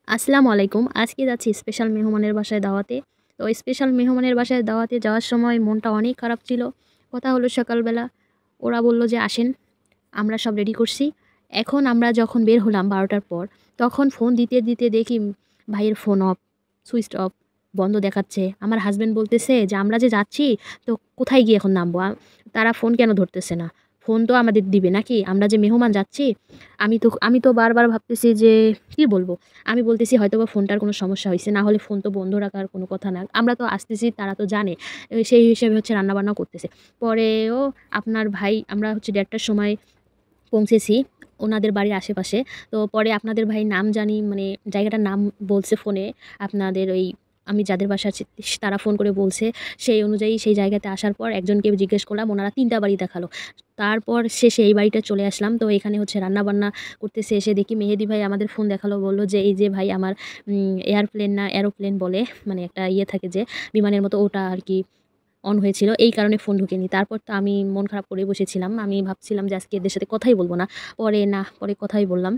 আসসালামু আলাইকুম। আজকে যাচ্ছি স্পেশাল মেহমানের বাসায় দাওয়াতে। তো স্পেশাল মেহমানের বাসায় দাওয়াতে যাওয়ার সময় মনটা অনেক খারাপ ছিল। কথা হলো সকালবেলা ওরা বলল যে আসেন, আমরা সব রেডি করছি। এখন আমরা যখন বের হলাম ১২টার পর, তখন ফোন দিতে, দিতে দেখি ভাইয়ের ফোন অফ, সুইচড অফ, বন্ধ দেখাচ্ছে। আমার হাসব্যান্ড বলতেছে যে আমরা যে যাচ্ছি তো কোথায় গিয়ে এখন নামবো? তারা ফোন কেন ধরতেছে না? ফোন তো আমাদের দিবে নাকি? আমরা যে মেহমান যাচ্ছি। আমি তো বারবার ভাবতেছি যে কি বলবো? আমি বলতেছি হয়তোবা ফোনটার কোনো সমস্যা হইছে। না হলে ফোন তো বন্ধ রাখার কোনো কথা না। আমরা তো আসতেছি, তারা তো জানে। সেই হিসেবে হচ্ছে রান্নাবান্নাও করতেছে। পরেও আপনার ভাই, আমরা হচ্ছে ১:৩০ সময় পৌঁছেছি ওনাদের বাড়ির আশেপাশে। তো পরে আপনাদের ভাইয়ের নাম জানি, মানে জায়গাটার নাম বলছে ফোনে। আপনাদের ওই, আমি যাদের বাসায় আছি তারা ফোন করে বলছে। সেই অনুযায়ী সেই জায়গাতে আসার পর একজনকে জিজ্ঞেস করলাম, ওনারা ৩টা বাড়ি দেখালো। তারপর শেষে এই বাড়িটা চলে আসলাম। তো এখানে হচ্ছে রান্নাবান্না করতেছে। এসে দেখি মেহেদী ভাই আমাদের ফোন দেখালো, বলল যে এই যে ভাই আমার এয়ারপ্লেন না অ্যারোপ্লেন বলে, মানে একটা ইয়ে থাকে যে বিমানের মতো, ওটা আর কি অন হয়েছিল। এই কারণে ফোন ঢোকেনি। তারপর তো আমি মন খারাপ করে বসেছিলাম। আমি ভাবছিলাম যে আজকে এদের সাথে কথাই বলব না। পরে কথাই বললাম।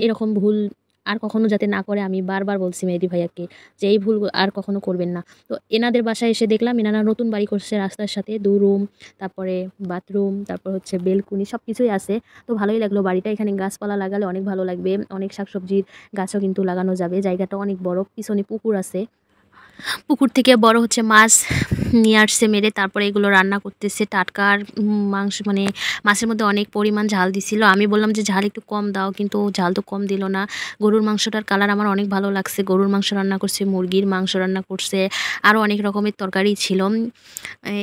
এরকম ভুল আর কখনো যাতে না করে আমি বারবার বলছি মেহেদী ভাইয়াকে যে এই ভুল আর কখনো করবেন না। তো এনাদের বাসায় এসে দেখলাম এনারা নতুন বাড়ি করছে রাস্তার সাথে ২ রুম, তারপরে বাথরুম, তারপর হচ্ছে বেলকুনি সবকিছুই আছে। তো ভালোই লাগলো বাড়িটা। এখানে গাছপালা লাগালে অনেক ভালো লাগবে। অনেক শাকসবজির গাছও কিন্তু লাগানো যাবে। জায়গাটা অনেক বড়। পিছনে পুকুর আছে। পুকুর থেকে বড় হচ্ছে মাছ নিয়ে আসছে মেরে, তারপরে এগুলো রান্না করতেছে। টাটকা আর মাংস, মানে মাছের মধ্যে অনেক পরিমাণ ঝাল দিছিল। আমি বললাম যে ঝাল একটু কম দাও, কিন্তু ঝাল তো কম দিল না। গরুর মাংসটার কালার আমার অনেক ভালো লাগছে। গরুর মাংস রান্না করছে, মুরগির মাংস রান্না করছে, আরও অনেক রকমের তরকারি ছিল।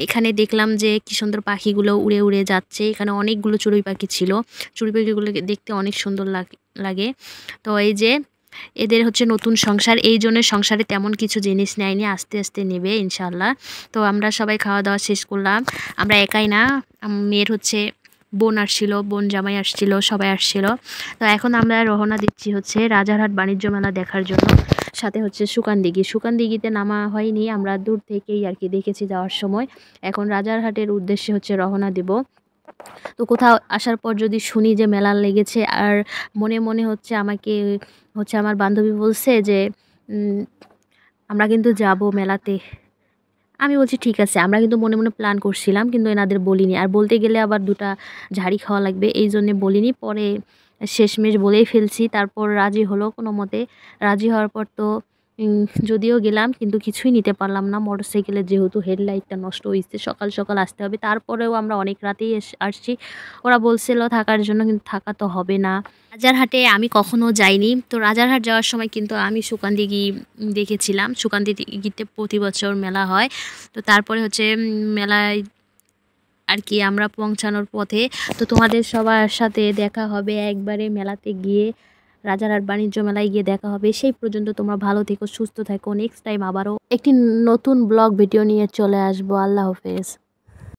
এখানে দেখলাম যে কি সুন্দর পাখিগুলো উড়ে উড়ে যাচ্ছে। এখানে অনেকগুলো চড়ুই পাখি ছিল। চড়ুই পাখিগুলো দেখতে অনেক সুন্দর লাগে। তো এই যে এদের হচ্ছে নতুন সংসার, এই জন্য সংসারে তেমন কিছু জিনিস নেয়নি, আস্তে আস্তে নেবে ইনশাল্লাহ। তো আমরা সবাই খাওয়া দাওয়া শেষ করলাম। আমরা একাই না, মেয়ের হচ্ছে বোন আসছিল, বোন জামাই আসছিল, সবাই আসছিল। তো এখন আমরা রওনা দিচ্ছি হচ্ছে রাজারহাট বাণিজ্য মেলা দেখার জন্য। সাথে হচ্ছে সুকানদিঘিতে নামা হয়নি, আমরা দূর থেকেই আর কি দেখেছি যাওয়ার সময়। এখন রাজারহাটের উদ্দেশ্যে হচ্ছে রওনা দেব। তো কোথাও আসার পর যদি শুনি যে মেলা লেগেছে, আর মনে মনে হচ্ছে আমাকে হচ্ছে আমার বান্ধবী বলছে যে উম, আমরা কিন্তু যাব মেলাতে। আমি বলছি ঠিক আছে। আমরা কিন্তু মনে মনে প্ল্যান করছিলাম, কিন্তু এনাদের বলিনি। আর বলতে গেলে আবার 2টা ঝাড়ি খাওয়া লাগবে, এই জন্যে বলিনি। পরে শেষমেশ বলেই ফেলছি। তারপর রাজি হলো কোনো মতে। রাজি হওয়ার পর তো উম, যদিও গেলাম, কিন্তু কিছুই নিতে পারলাম না। মোটরসাইকেলের যেহেতু হেডলাইটটা নষ্ট হয়েছে, সকাল সকাল আসতে হবে। তারপরেও আমরা অনেক রাতেই আসছি। ওরা বলছিল থাকার জন্য, কিন্তু থাকা তো হবে না। রাজারহাটে আমি কখনো যাইনি। তো রাজারহাট যাওয়ার সময় কিন্তু আমি সুকানদিঘি দেখেছিলাম। সুকানদিঘিতে প্রতি বছর মেলা হয়। তো তারপরে হচ্ছে মেলায় আর কি আমরা পৌঁছানোর পথে। তো তোমাদের সবার সাথে দেখা হবে একবারে মেলাতে গিয়ে, রাজারহাট বাণিজ্য মেলায় গিয়ে দেখা হবে। সেই পর্যন্ত তোমরা ভালো থেকো, সুস্থ থেকো। নেক্সট টাইম আবারও একটি নতুন ব্লগ ভিডিও নিয়ে চলে আসবো। আল্লাহ হাফেজ।